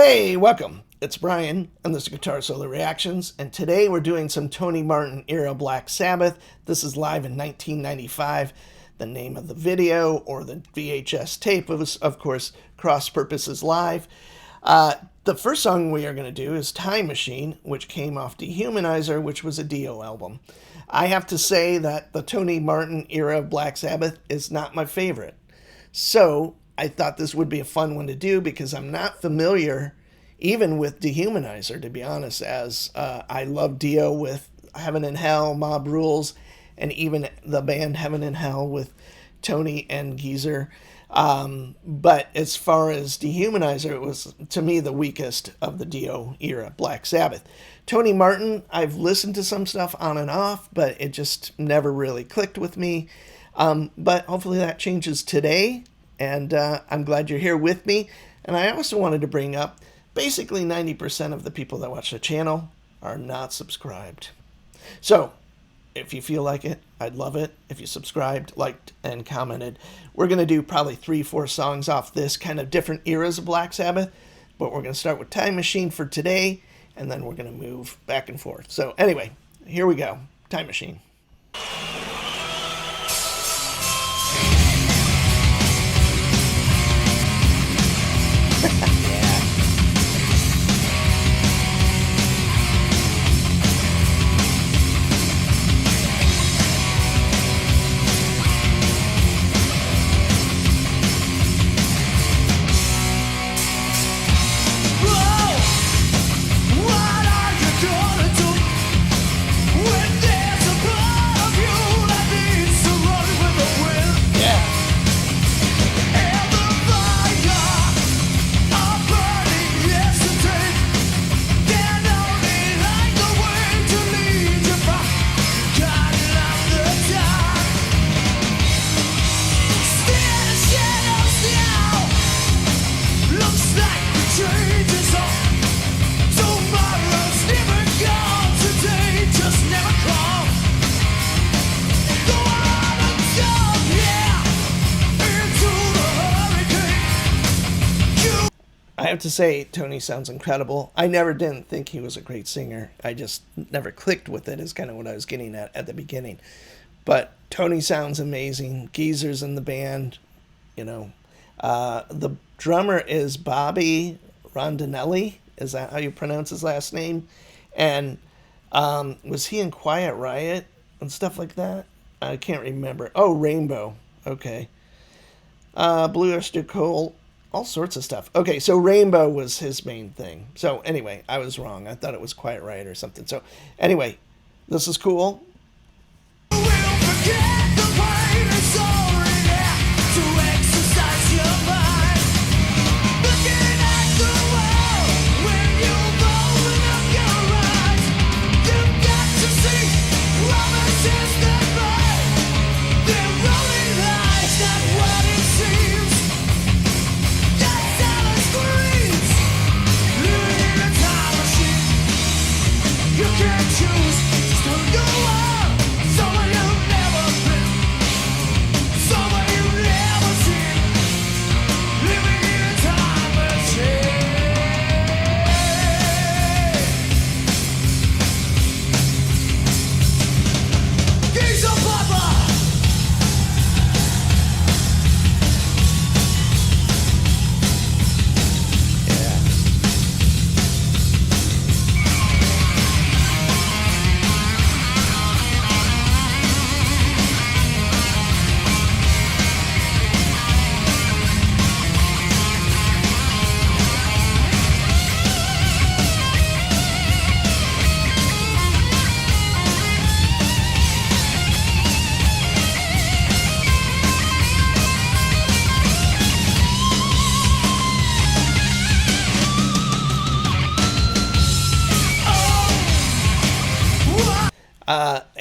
Hey, welcome. It's Brian, and this is Guitar Solo Reactions, and today we're doing some Tony Martin era Black Sabbath. This is live in 1995. The name of the video, or the VHS tape, was, of course, Cross Purposes Live. The first song we are going to do is Time Machine, which came off Dehumanizer, which was a Dio album. I have to say that the Tony Martin era of Black Sabbath is not my favorite. So I thought this would be a fun one to do because I'm not familiar even with Dehumanizer, to be honest, as I love Dio with Heaven and Hell, Mob Rules, and even the band Heaven and Hell with Tony and Geezer. But as far as Dehumanizer, it was, to me, the weakest of the Dio era Black Sabbath. Tony Martin, I've listened to some stuff on and off, but it just never really clicked with me. But hopefully that changes today, and I'm glad you're here with me. And I also wanted to bring up, basically 90% of the people that watch the channel are not subscribed. So if you feel like it, I'd love it if you subscribed, liked, and commented. We're going to do probably 3-4 songs off this kind of different eras of Black Sabbath, but we're going to start with Time Machine for today, and then we're going to move back and forth. So anyway, here we go. Time Machine. I have to say, Tony sounds incredible. I never didn't think he was a great singer. I just never clicked with it, is kind of what I was getting at the beginning. But Tony sounds amazing. Geezer's in the band, you know. The drummer is Bobby Rondinelli. Is that how you pronounce his last name? And was he in Quiet Riot and stuff like that? I can't remember. Oh, Rainbow. Okay. Blue Oyster Cult. All sorts of stuff. Okay, so Rainbow was his main thing. So anyway, I was wrong. I thought it was Quiet Riot or something. So anyway, this is cool.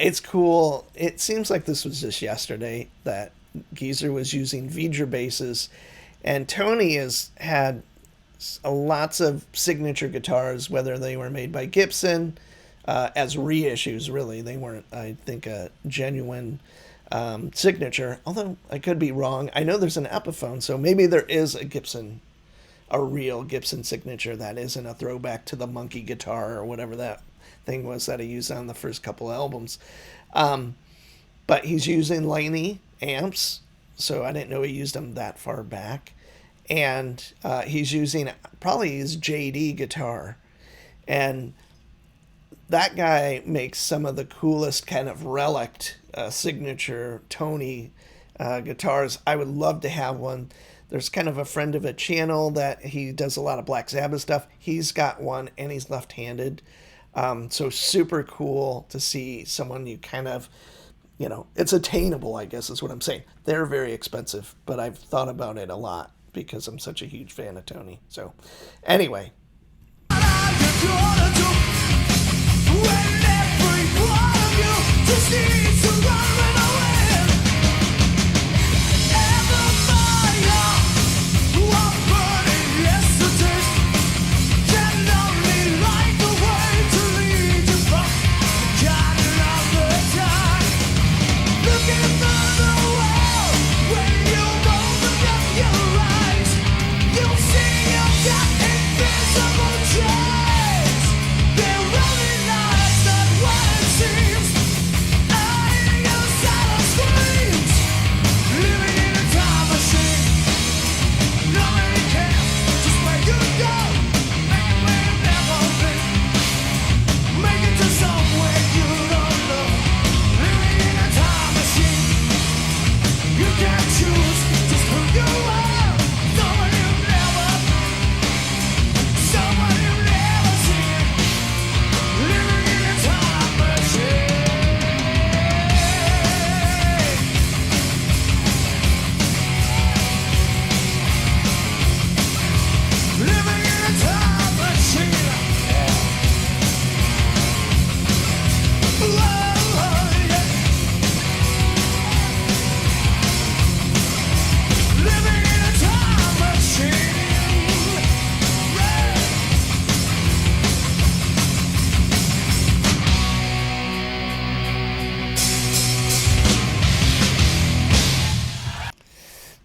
It's cool. It seems like this was just yesterday that Geezer was using V'ger basses, and Tony has had lots of signature guitars, whether they were made by Gibson as reissues. Really, they weren't, I think, a genuine signature, although I could be wrong. I know there's an Epiphone, so maybe there is a Gibson a real Gibson signature that isn't a throwback to the monkey guitar or whatever that thing was that he used on the first couple albums. But he's using Laney amps, so I didn't know he used them that far back. And he's using probably his JD guitar. And that guy makes some of the coolest kind of relic signature Tony guitars. I would love to have one. There's kind of a friend of a channel that he does a lot of Black Sabbath stuff. He's got one, and he's left-handed. So super cool to see someone you kind of, it's attainable, I guess is what I'm saying. They're very expensive, but I've thought about it a lot because I'm such a huge fan of Tony. So anyway.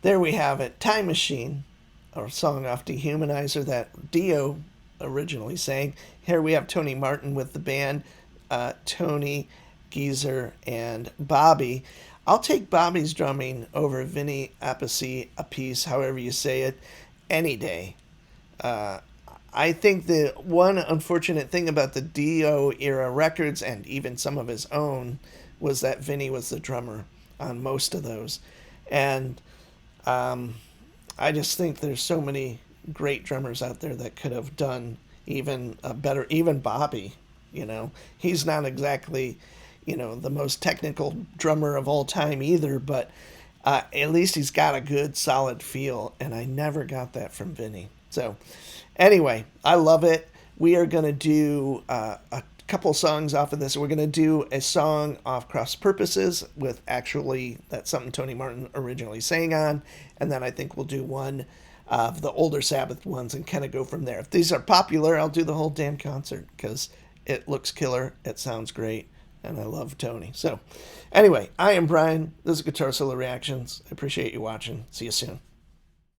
There we have it, Time Machine, a song off Dehumanizer that Dio originally sang. Here we have Tony Martin with the band, Tony, Geezer, and Bobby. I'll take Bobby's drumming over Vinny Appice, however you say it, any day. I think the one unfortunate thing about the Dio era records, and even some of his own, was that Vinny was the drummer on most of those. And I just think there's so many great drummers out there that could have done even better. Even Bobby, he's not exactly, the most technical drummer of all time either, but at least he's got a good solid feel, and I never got that from Vinny. So anyway, I love it. We are going to do a couple songs off of this. We're going to do a song off Cross Purposes with actually that's something Tony Martin originally sang on, and then I think we'll do one of the older Sabbath ones and kind of go from there. If these are popular, I'll do the whole damn concert because it looks killer, it sounds great, and I love Tony. So anyway, I am Brian. This is Guitar Solo Reactions. I appreciate you watching. See you soon.